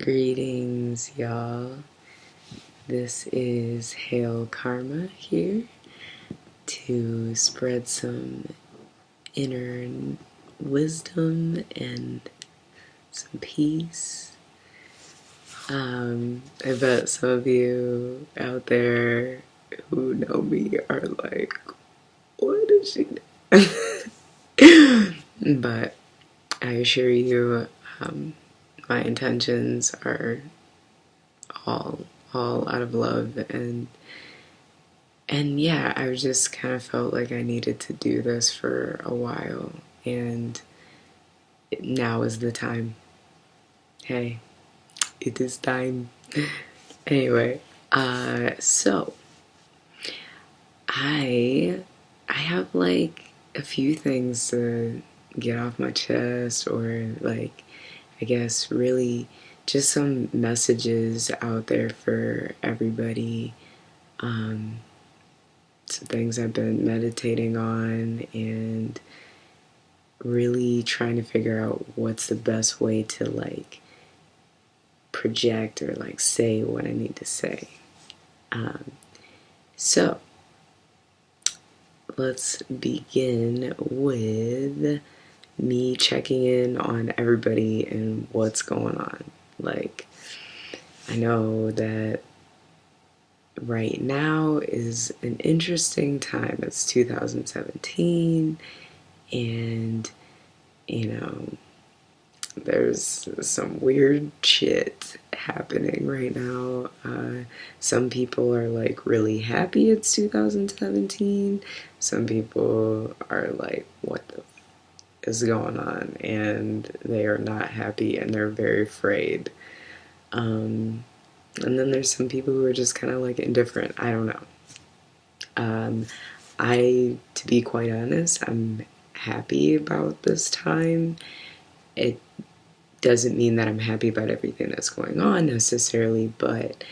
Greetings, y'all. This is Hail Karma here to spread some inner wisdom and some peace. I bet some of you out there who know me are like, what is she doing? But I assure you, my intentions are all out of love, and yeah, I just kind of felt like I needed to do this for a while, and now is the time. Hey, it is time. Anyway, so I have like a few things to get off my chest, or like, I guess really just some messages out there for everybody. Some things I've been meditating on and really trying to figure out what's the best way to like project or like say what I need to say. So let's begin with me checking in on everybody and what's going on. Like, I know that right now is an interesting time. It's 2017, and there's some weird shit happening right now. Some people are like really happy it's 2017. Some people are like, what the is going on? And they are not happy and they're very afraid. And then there's some people who are just kind of like indifferent. I don't know. To be quite honest, I'm happy about this time. It doesn't mean that I'm happy about everything that's going on necessarily, but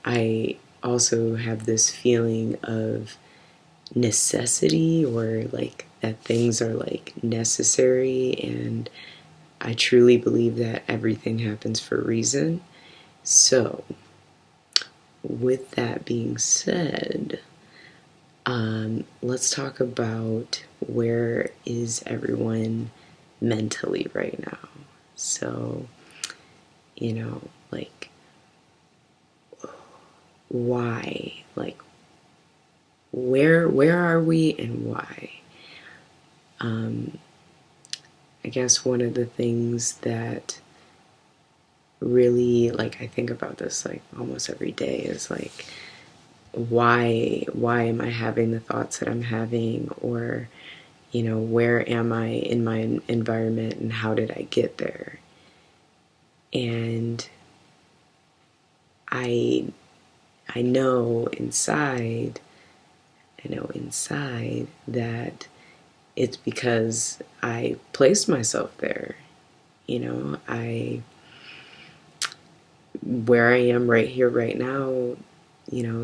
I also have this feeling of necessity, or like that things are like necessary, and I truly believe that everything happens for a reason. So, with that being said, let's talk about where is everyone mentally right now. So, like, why? Like, where are we and why? I guess one of the things that really, like, I think about this like almost every day is like, why am I having the thoughts that I'm having? Or where am I in my environment and how did I get there? And I know inside that it's because I placed myself there. Where I am right here, right now,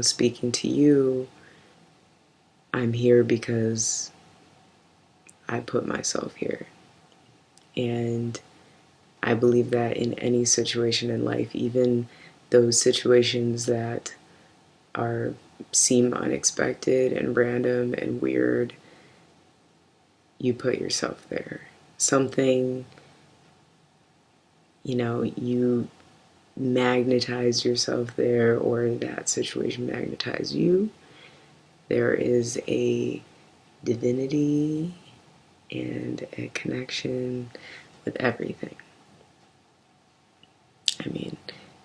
speaking to you, I'm here because I put myself here. And I believe that in any situation in life, even those situations that seem unexpected and random and weird, you put yourself there. Something, you magnetize yourself there, or that situation magnetized you. There is a divinity and a connection with everything. I mean,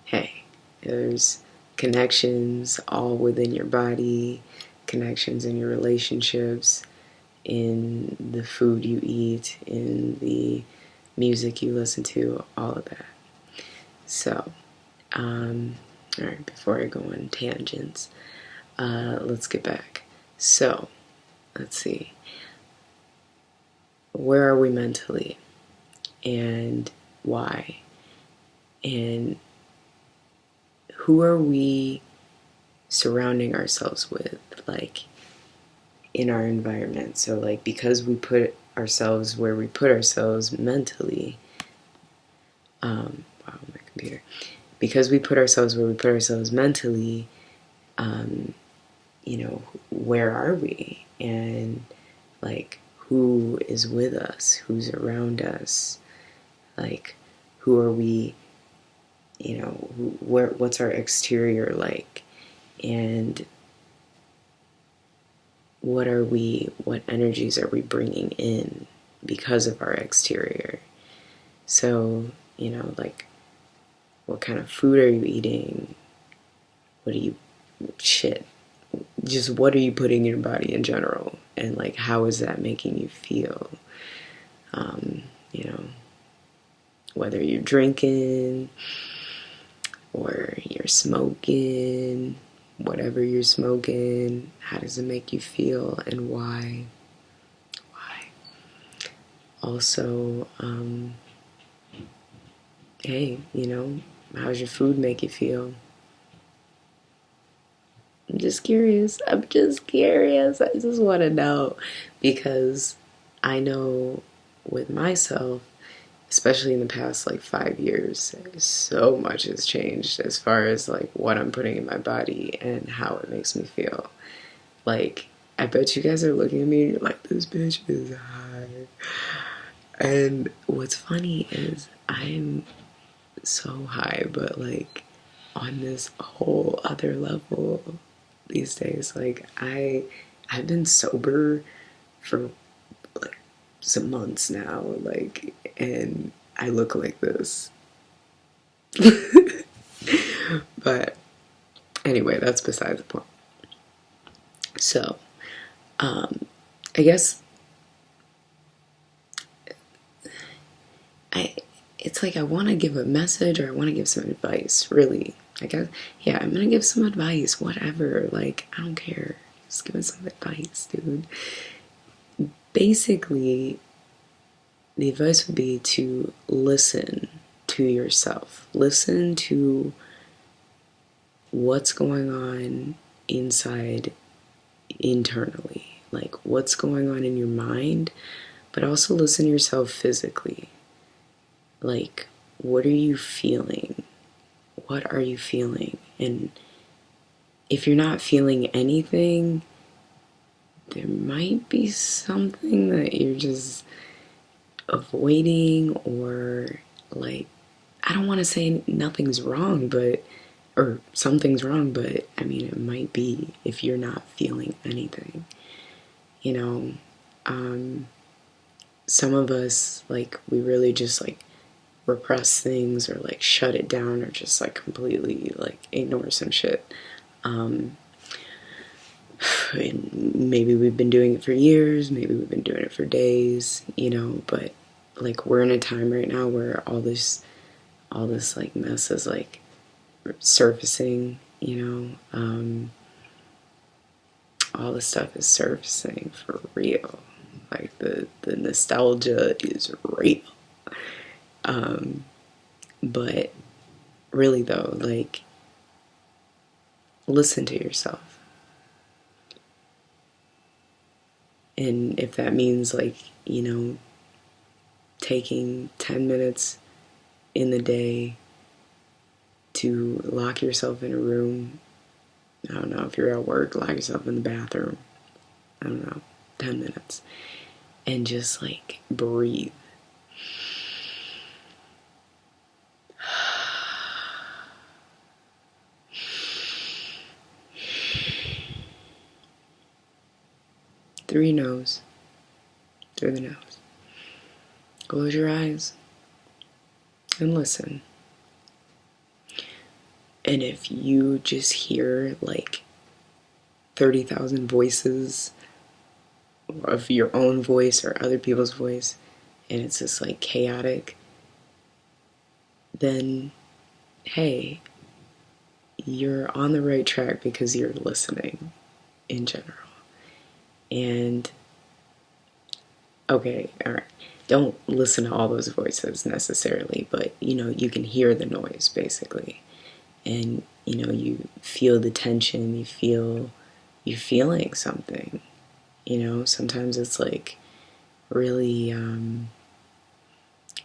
hey, there's connections all within your body, connections in your relationships, in the food you eat, in the music you listen to, all of that. So, all right, before I go on tangents, let's get back. So, let's see. Where are we mentally? And why? And who are we surrounding ourselves with, like, in our environment? So, like, because we put ourselves where we put ourselves mentally, wow, my computer. because we put ourselves where we put ourselves mentally, you know, where are we? And like, who is with us? Who's around us? Like, who are we? You know, what's our exterior like? And what energies are we bringing in because of our exterior? So, you know, like, what kind of food are you eating? Just what are you putting in your body in general? And like, how is that making you feel? You know, whether you're drinking or you're smoking, whatever you're smoking, how does it make you feel and why? Also, hey, you know, how's your food make you feel? I'm just curious. I just want to know because I know with myself, especially in the past like 5 years, so much has changed as far as like what I'm putting in my body and how it makes me feel. Like, I bet you guys are looking at me and you're like, this bitch is high. And what's funny is I'm so high, but like on this whole other level these days. Like, I've been sober for like some months now, like, and I look like this. But anyway, that's beside the point. So, I guess it's like I want to give a message or I want to give some advice, really. I guess, yeah, I'm gonna give some advice, whatever. Like, I don't care. Just give me some advice, dude. Basically, the advice would be to listen to yourself. Listen to what's going on inside internally. Like, what's going on in your mind, but also listen to yourself physically. Like, what are you feeling? What are you feeling? And if you're not feeling anything, there might be something that you're just avoiding, or like, I don't want to say nothing's wrong, but, or something's wrong, but I mean, it might be if you're not feeling anything, you know. Some of us, like, we really just like repress things or like shut it down or just like completely like ignore some shit. And maybe we've been doing it for years, maybe we've been doing it for days, you know, but like, we're in a time right now where all this like mess is like surfacing, you know. All this stuff is surfacing for real. Like, the nostalgia is real. But really though, like, listen to yourself. And if that means like, you know, taking 10 minutes in the day to lock yourself in a room, I don't know, if you're at work, lock yourself in the bathroom, I don't know, 10 minutes, and just like breathe. Through your nose, through the nose. Close your eyes and listen. And if you just hear like 30,000 voices of your own voice or other people's voice, and it's just like chaotic, then hey, you're on the right track because you're listening in general. And okay, all right, don't listen to all those voices necessarily, but you know, you can hear the noise basically, and you know, you feel the tension, you're feeling something, you know. Sometimes it's like really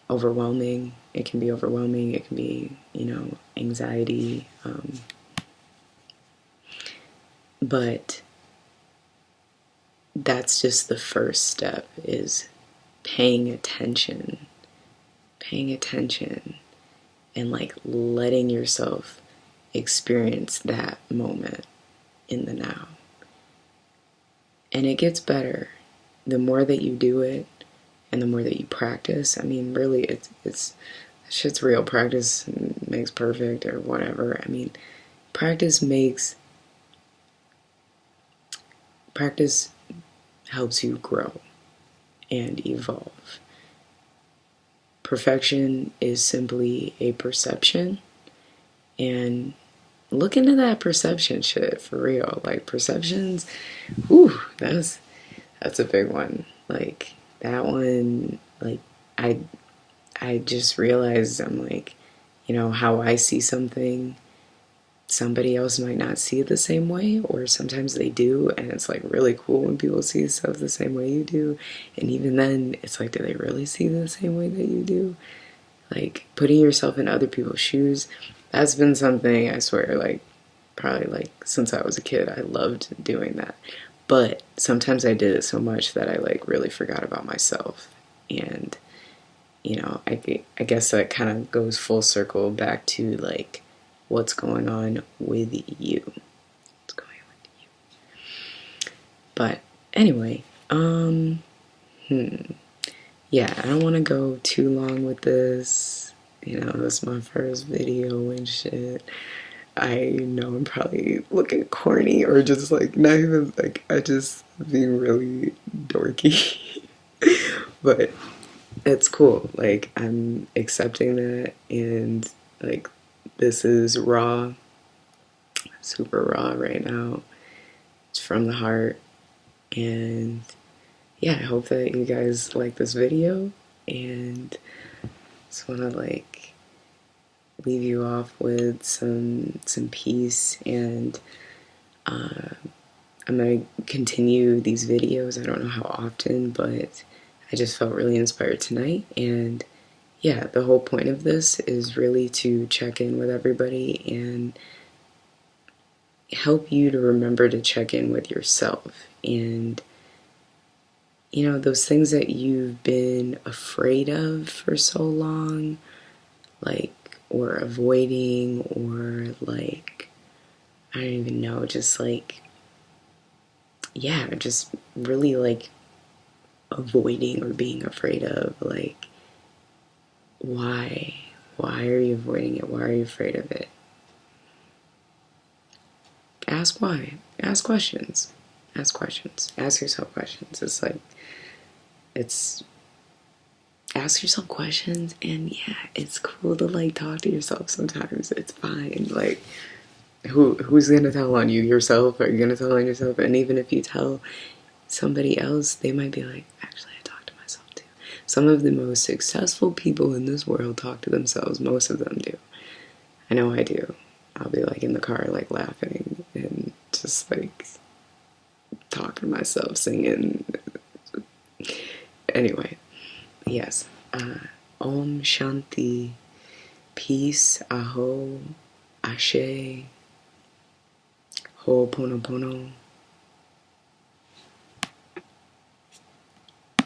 overwhelming It can be overwhelming. It can be, anxiety. But that's just the first step, is paying attention and like letting yourself experience that moment in the now. And it gets better the more that you do it and the more that you practice. I mean, really, it's shit's real. Practice makes perfect, or whatever. I mean, practice helps you grow and evolve. Perfection is simply a perception, and look into that perception shit for real. Like, perceptions, whew, that's a big one. Like, that one, like, I just realized, I'm like, how I see something, somebody else might not see it the same way, or sometimes they do, and it's like really cool when people see stuff the same way you do. And even then, it's like, do they really see the same way that you do? Like, putting yourself in other people's shoes, that's been something, I swear, like, probably like since I was a kid, I loved doing that. But sometimes I did it so much that I like really forgot about myself. And I guess that kind of goes full circle back to like, what's going on with you. What's going on with you? But anyway, yeah, I don't want to go too long with this. This is my first video and shit. I know I'm probably looking corny, or just like not even like, I just being really dorky. But it's cool. Like, I'm accepting that, and like, this is raw, super raw right now. It's from the heart, and yeah, I hope that you guys like this video, and just want to like leave you off with some peace. And I'm gonna continue these videos. I don't know how often, but I just felt really inspired tonight. And yeah, the whole point of this is really to check in with everybody and help you to remember to check in with yourself. And those things that you've been afraid of for so long, like, or avoiding, or like, I don't even know, just like, yeah, just really like avoiding or being afraid of, like, why are you avoiding it? Why are you afraid of it? Ask why. Ask questions. Ask yourself questions. It's like, ask yourself questions, and yeah, it's cool to like talk to yourself sometimes. It's fine. Like, who's gonna tell on you? Yourself? Are you gonna tell on yourself? And even if you tell somebody else, they might be like, actually, I talk to myself too. Some of the most successful people in this world talk to themselves. Most of them do. I know I do. I'll be like in the car, like laughing and just like talking to myself, singing. Anyway, yes. Om Shanti, peace, aho, ashe, ho'oponopono.